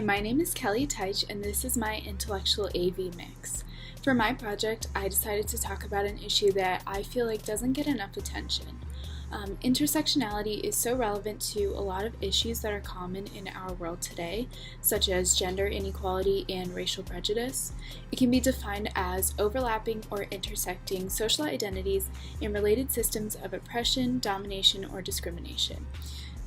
my name is Kelly Teich, and this is my Intellectual AV mix. For my project, I decided to talk about an issue that I feel like doesn't get enough attention. Intersectionality is so relevant to a lot of issues that are common in our world today, such as gender inequality and racial prejudice. It can be defined as overlapping or intersecting social identities and related systems of oppression, domination, or discrimination.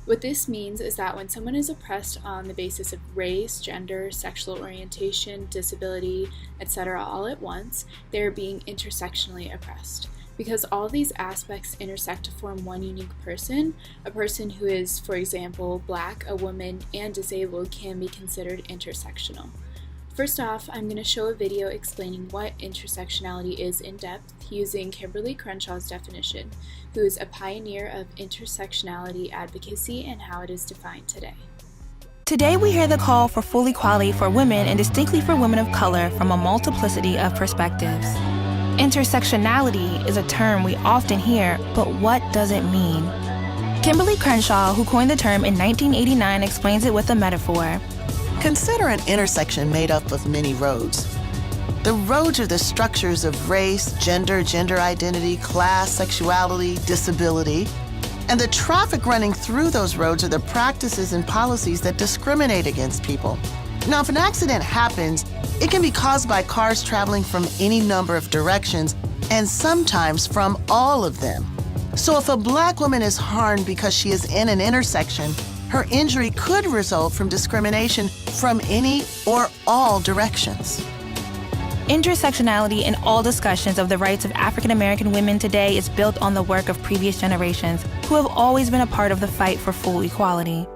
What this means is that when someone is oppressed on the basis of race, gender, sexual orientation, disability, etc. all at once, they are being intersectionally oppressed. Because all these aspects intersect to form one unique person, a person who is, for example, Black, a woman, and disabled can be considered intersectional. First off, I'm going to show a video explaining what intersectionality is in depth using Kimberly Crenshaw's definition, who is a pioneer of intersectionality advocacy and how it is defined today. Today we hear the call for full equality for women and distinctly for women of color from a multiplicity of perspectives. Intersectionality is a term we often hear, but what does it mean? Kimberly Crenshaw, who coined the term in 1989, explains it with a metaphor. Consider an intersection made up of many roads. The roads are the structures of race, gender identity, class, sexuality, disability, and the traffic running through those roads are the practices and policies that discriminate against people. Now, if an accident happens, it can be caused by cars traveling from any number of directions, and sometimes from all of them. So if a Black woman is harmed because she is in an intersection, her injury could result from discrimination from any or all directions. Intersectionality in all discussions of the rights of African American women today is built on the work of previous generations who have always been a part of the fight for full equality.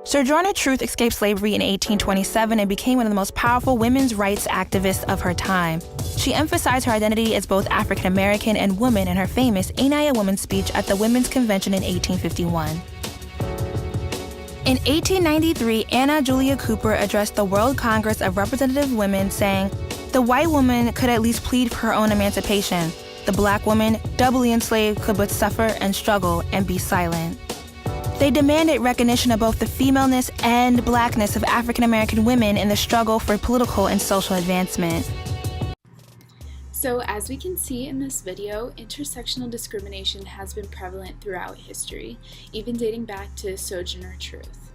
Sojourner Truth escaped slavery in 1827 and became one of the most powerful women's rights activists of her time. She emphasized her identity as both African American and woman in her famous Ain't I a Woman speech at the Women's Convention in 1851. In 1893, Anna Julia Cooper addressed the World Congress of Representative Women saying, "The white woman could at least plead for her own emancipation. The Black woman, doubly enslaved, could but suffer and struggle and be silent." They demanded recognition of both the femaleness and Blackness of African American women in the struggle for political and social advancement. So as we can see in this video, intersectional discrimination has been prevalent throughout history, even dating back to Sojourner Truth.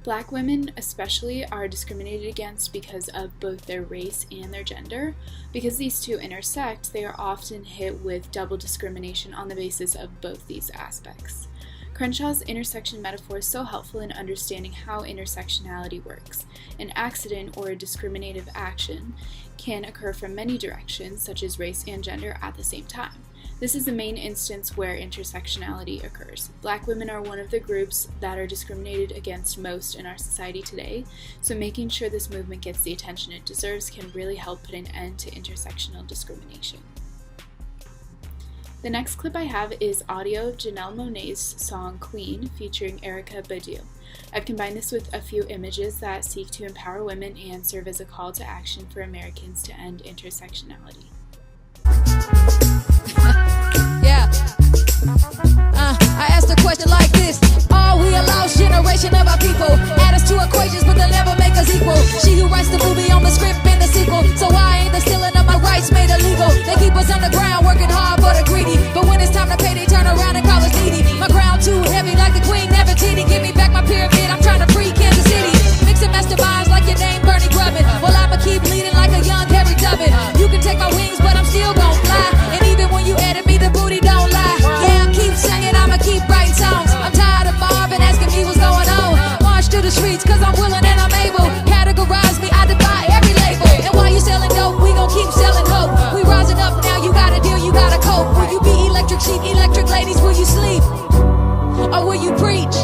Black women especially are discriminated against because of both their race and their gender. Because these two intersect, they are often hit with double discrimination on the basis of both these aspects. Crenshaw's intersection metaphor is so helpful in understanding how intersectionality works. An accident or a discriminative action can occur from many directions, such as race and gender, at the same time. This is the main instance where intersectionality occurs. Black women are one of the groups that are discriminated against most in our society today, so making sure this movement gets the attention it deserves can really help put an end to intersectional discrimination. The next clip I have is audio of Janelle Monáe's song Queen featuring Erykah Badu. I've combined this with a few images that seek to empower women and serve as a call to action for Americans to end intersectionality. Yeah. I asked a question like this: are we a lost generation of our people? Add us to equations, but they'll never make us equal. She who writes the movie on the script and the sequel. So why ain't the stealing of my rights made illegal? They keep us underground, working hard for the greedy. But when it's time to pay, they turn around and call us needy. My crown too heavy, like the Queen Nefertiti. Give me back my pyramid, I'm trying to free Kansas City. Mixing masterminds like your name Bernie Grubbin. Well, I'ma keep leading like a young Harry Dubbin. You can take my wings, but I'm still gon' fly. And even when you edit me, the booty don't lie. Yeah, I keep singing, I'ma keep writing songs. I'm tired of Marvin asking me what's going on. March through the streets, cause I'm willing and I'm able. Categorize me, I defy every label. And while you selling dope, we gon' keep selling hope. We rising up now, you gotta deal, you gotta cope. Will you be electric chic, electric ladies, will you sleep? Or will you preach?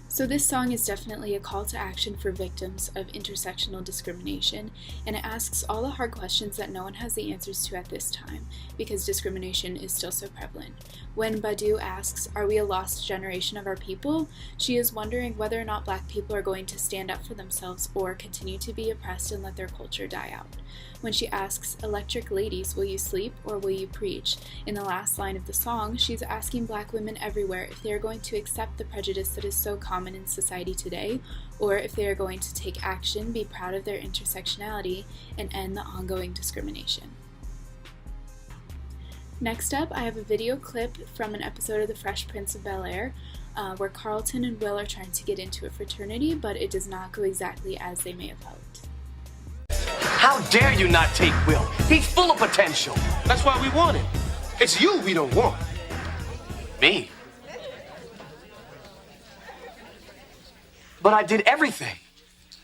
So this song is definitely a call to action for victims of intersectional discrimination, and it asks all the hard questions that no one has the answers to at this time, because discrimination is still so prevalent. When Badu asks, "Are we a lost generation of our people?" she is wondering whether or not Black people are going to stand up for themselves or continue to be oppressed and let their culture die out. When she asks, "Electric ladies, will you sleep or will you preach?" in the last line of the song, she's asking Black women everywhere if they are going to accept the prejudice that is so common common in society today, or if they are going to take action, be proud of their intersectionality, and end the ongoing discrimination. Next up, I have a video clip from an episode of The Fresh Prince of Bel-Air, where Carlton and Will are trying to get into a fraternity, but it does not go exactly as they may have hoped. How dare you not take Will? He's full of potential. That's why we want him. It's you we don't want. Me? But I did everything.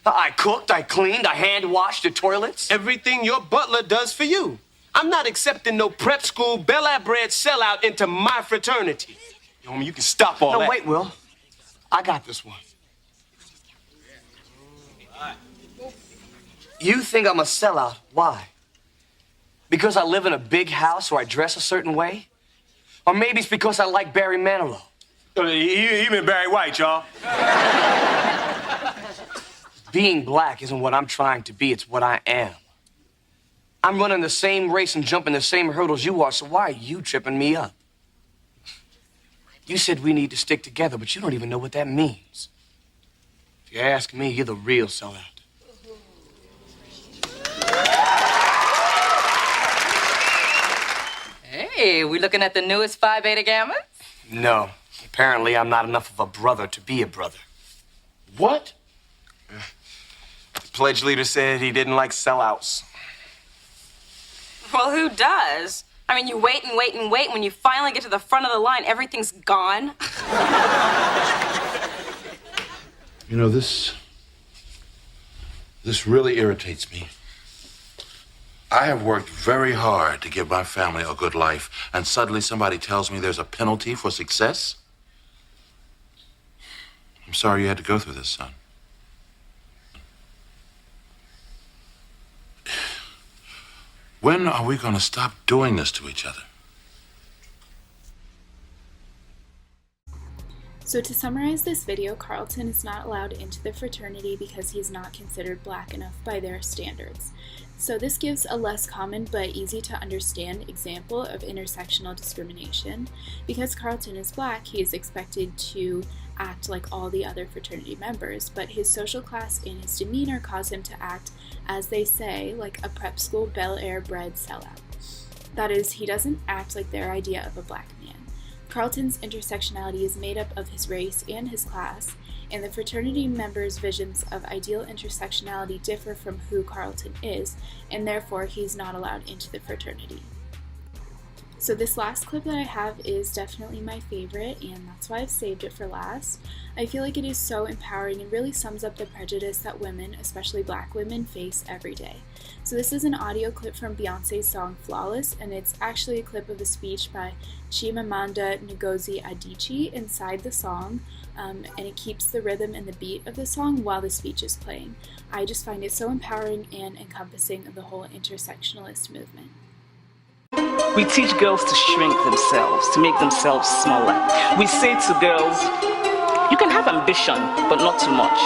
I cooked, I cleaned, I hand washed the toilets. Everything your butler does for you. I'm not accepting no prep school, Bel-Air bred sellout into my fraternity. Yo, homie, you can stop all that. No, wait, Will. I got this one. You think I'm a sellout. Why? Because I live in a big house or I dress a certain way? Or maybe it's because I like Barry Manilow. He been Barry White, y'all. Being black isn't what I'm trying to be, it's what I am. I'm running the same race and jumping the same hurdles you are, so why are you tripping me up? You said we need to stick together, but you don't even know what that means. If you ask me, you're the real sellout. Hey, we looking at the newest Phi Beta Gammas? No. Apparently, I'm not enough of a brother to be a brother. What? The pledge leader said he didn't like sellouts. Well, who does? I mean, you wait and wait and wait. When you finally get to the front of the line, everything's gone. You know, this really irritates me. I have worked very hard to give my family a good life, and suddenly somebody tells me there's a penalty for success? I'm sorry you had to go through this, son. When are we going to stop doing this to each other? So to summarize this video, Carlton is not allowed into the fraternity because he's not considered black enough by their standards. So this gives a less common but easy to understand example of intersectional discrimination. Because Carlton is black, he is expected to act like all the other fraternity members, but his social class and his demeanor cause him to act, as they say, like a prep school Bel-Air bred sellout. That is, he doesn't act like their idea of a black man. Carlton's intersectionality is made up of his race and his class, and the fraternity members' visions of ideal intersectionality differ from who Carlton is, and therefore he's not allowed into the fraternity. So this last clip that I have is definitely my favorite, and that's why I've saved it for last. I feel like it is so empowering and really sums up the prejudice that women, especially black women, face every day. So this is an audio clip from Beyonce's song Flawless, and it's actually a clip of a speech by Chimamanda Ngozi Adichie inside the song, and it keeps the rhythm and the beat of the song while the speech is playing. I just find it so empowering and encompassing of the whole intersectionalist movement. We teach girls to shrink themselves, to make themselves smaller. We say to girls, you can have ambition, but not too much.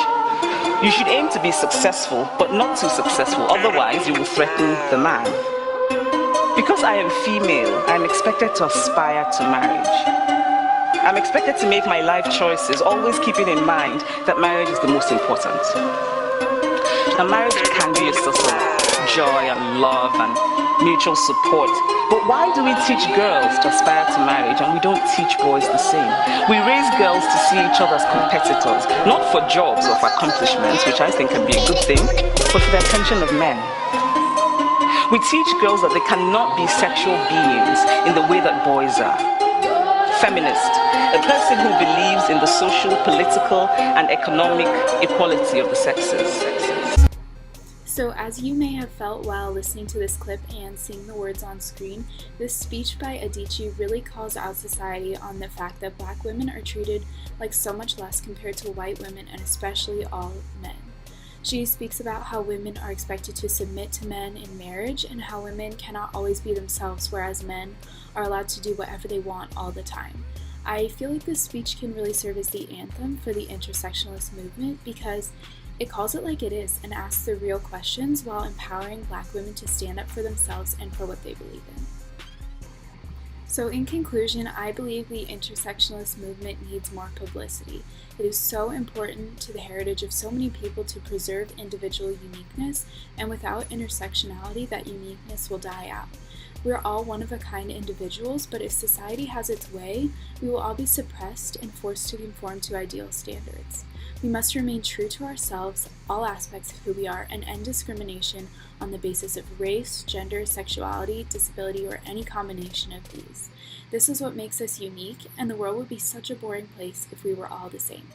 You should aim to be successful, but not too successful, otherwise you will threaten the man. Because I am female, I am expected to aspire to marriage. I'm expected to make my life choices, always keeping in mind that marriage is the most important. Now, marriage can be a source of joy and love and mutual support. But why do we teach girls to aspire to marriage and we don't teach boys the same? We raise girls to see each other as competitors, not for jobs or for accomplishments, which I think can be a good thing, but for the attention of men. We teach girls that they cannot be sexual beings in the way that boys are. Feminist, a person who believes in the social, political, and economic equality of the sexes. So as you may have felt while listening to this clip and seeing the words on screen, this speech by Adichie really calls out society on the fact that black women are treated like so much less compared to white women, and especially all men. She speaks about how women are expected to submit to men in marriage and how women cannot always be themselves, whereas men are allowed to do whatever they want all the time. I feel like this speech can really serve as the anthem for the intersectionalist movement because it calls it like it is and asks the real questions while empowering black women to stand up for themselves and for what they believe in. So in conclusion, I believe the intersectionalist movement needs more publicity. It is so important to the heritage of so many people to preserve individual uniqueness, and without intersectionality, that uniqueness will die out. We are all one-of-a-kind individuals, but if society has its way, we will all be suppressed and forced to conform to ideal standards. We must remain true to ourselves, all aspects of who we are, and end discrimination on the basis of race, gender, sexuality, disability, or any combination of these. This is what makes us unique, and the world would be such a boring place if we were all the same.